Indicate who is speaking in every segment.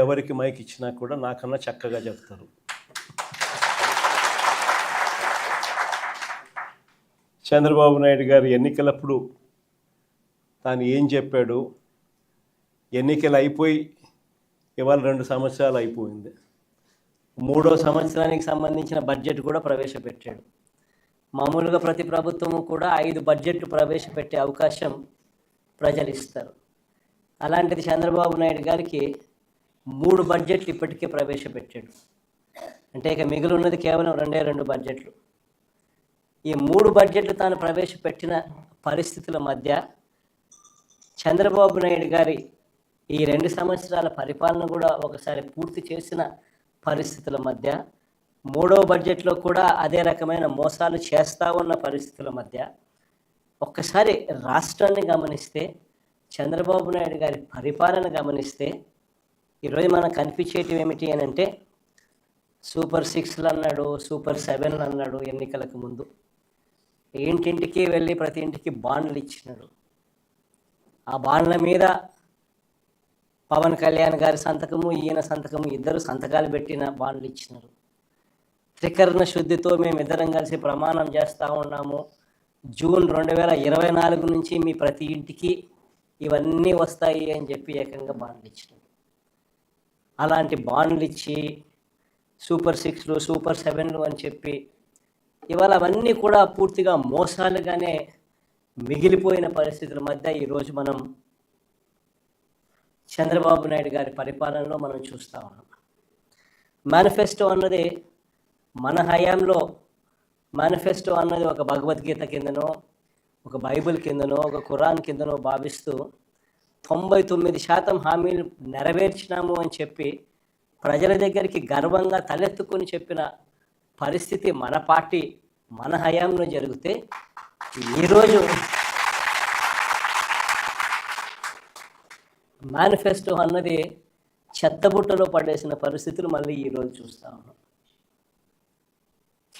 Speaker 1: ఎవరికి మైక్ ఇచ్చినా కూడా నాకన్నా చక్కగా చెప్తారు. చంద్రబాబు నాయుడు గారు ఎన్నికలప్పుడు తాను ఏం చెప్పాడు, ఎన్నికలు అయిపోయి ఇవాళ 2 సంవత్సరాలు అయిపోయింది. 3వ సంవత్సరానికి సంబంధించిన బడ్జెట్ కూడా ప్రవేశపెట్టాడు. మామూలుగా ప్రతి ప్రభుత్వము కూడా 5 బడ్జెట్లు ప్రవేశపెట్టే అవకాశం ప్రజలు ఇస్తారు. అలాంటిది చంద్రబాబు నాయుడు గారికి 3 బడ్జెట్లు ఇప్పటికే ప్రవేశపెట్టాడు. అంటే ఇక మిగిలి ఉన్నది కేవలం 2 బడ్జెట్లు. ఈ 3 బడ్జెట్లు తాను ప్రవేశపెట్టిన పరిస్థితుల మధ్య చంద్రబాబు నాయుడు గారి ఈ 2 సంవత్సరాల పరిపాలన కూడా ఒకసారి పూర్తి చేసిన పరిస్థితుల మధ్య 3వ బడ్జెట్లో కూడా అదే రకమైన మోసాలు చేస్తూ ఉన్న పరిస్థితుల మధ్య ఒక్కసారి రాష్ట్రాన్ని గమనిస్తే, చంద్రబాబు నాయుడు గారి పరిపాలన గమనిస్తే ఈరోజు మనకు కనిపించేటివి ఏమిటి అని అంటే, సూపర్ 6లు అన్నాడు, సూపర్ 7లు అన్నాడు. ఎన్నికలకు ముందు ఇంటింటికి వెళ్ళి ప్రతి ఇంటికి బాండ్లు ఇచ్చినాడు. ఆ బాండ్ల మీద పవన్ కళ్యాణ్ గారి సంతకము, ఈయన సంతకము, ఇద్దరు సంతకాలు పెట్టిన బాండ్లు ఇచ్చినారు. త్రికరణ శుద్ధితో మేమిద్దరం కలిసి ప్రమాణం చేస్తూ ఉన్నాము, జూన్ 2024 నుంచి మీ ప్రతి ఇంటికి ఇవన్నీ వస్తాయి అని చెప్పి ఏకంగా బాండ్లు ఇచ్చినారు. అలాంటి బాండ్లు ఇచ్చి సూపర్ 6లు, సూపర్ 7లు అని చెప్పి ఇవాళ అవన్నీ కూడా పూర్తిగా మోసాలుగానే మిగిలిపోయిన పరిస్థితుల మధ్య ఈరోజు మనం చంద్రబాబు నాయుడు గారి పరిపాలనలో మనం చూస్తూ ఉన్నాం. మేనిఫెస్టో అన్నది మన హయాంలో, మేనిఫెస్టో అన్నది ఒక భగవద్గీత కిందనో, ఒక బైబిల్ కిందనో, ఒక ఖురాన్ కిందనో భావిస్తూ 99% హామీలు నెరవేర్చినాము అని చెప్పి ప్రజల దగ్గరికి గర్వంగా తలెత్తుకొని చెప్పిన పరిస్థితి మన పార్టీ మన హయాంలో జరిగితే, ఈరోజు మేనిఫెస్టో అన్నది చెత్తబుట్టలో పడేసిన పరిస్థితులు మళ్ళీ ఈరోజు చూస్తూ ఉన్నాం.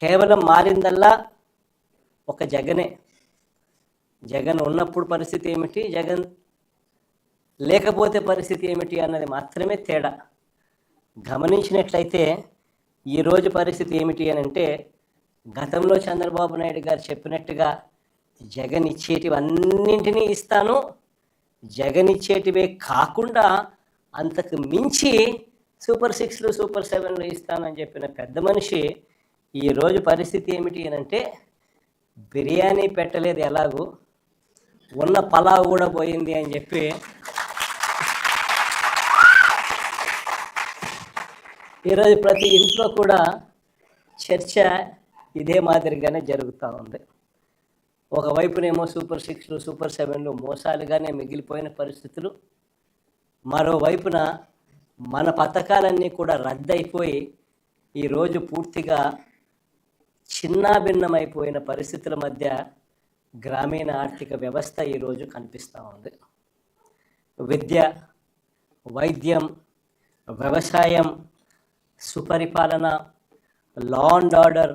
Speaker 1: కేవలం మారిందల్లా ఒక జగనే. జగన్ ఉన్నప్పుడు పరిస్థితి ఏమిటి, జగన్ లేకపోతే పరిస్థితి ఏమిటి అన్నది మాత్రమే తేడా. గమనించినట్లయితే ఈరోజు పరిస్థితి ఏమిటి అని అంటే, గతంలో చంద్రబాబు నాయుడు గారు చెప్పినట్టుగా జగన్ ఇచ్చేటివన్నింటినీ ఇస్తాను, జగన్ ఇచ్చేటివే కాకుండా అంతకు మించి సూపర్ 6లు, సూపర్ 7లు ఇస్తానని చెప్పిన పెద్ద మనిషి ఈరోజు పరిస్థితి ఏమిటి అని అంటే, బిర్యానీ పెట్టలేదు ఎలాగూ, ఉన్న పలావ్ కూడా పోయింది అని చెప్పి ఈరోజు ప్రతి ఇంట్లో కూడా చర్చ ఇదే మాదిరిగానే జరుగుతూ ఉంది. ఒకవైపునేమో సూపర్ 6లు, సూపర్ 7లు మోసాలుగానే మిగిలిపోయిన పరిస్థితులు, మరోవైపున మన పథకాలన్నీ కూడా రద్దయిపోయి ఈరోజు పూర్తిగా చిన్నాభిన్నమైపోయిన పరిస్థితుల మధ్య గ్రామీణ ఆర్థిక వ్యవస్థ ఈరోజు కనిపిస్తూ ఉంది. విద్య, వైద్యం, వ్యవసాయం, సుపరిపాలన, లా అండ్ ఆర్డర్,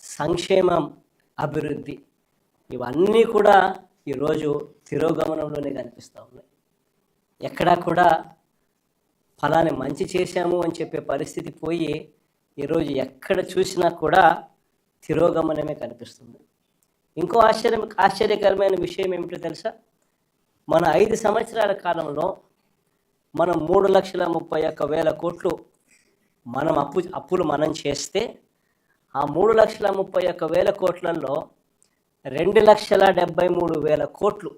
Speaker 1: సంక్షేమం, అభివృద్ధి ఇవన్నీ కూడా ఈరోజు తిరోగమనంలోనే కనిపిస్తూ ఉన్నాయి. ఎక్కడా కూడా ఫలాని మంచి చేశాము అని చెప్పే పరిస్థితి పోయి ఈరోజు ఎక్కడ చూసినా కూడా తిరోగమనమే కనిపిస్తుంది. ఇంకో ఆశ్చర్యకరమైన విషయం ఏమిటో తెలుసా? మన 5 సంవత్సరాల కాలంలో మనం 3,31,000 కోట్లు మనం అప్పులు మనం చేస్తే, ఆ 3,31,000 కోట్లలో 2,73,000 కోట్లు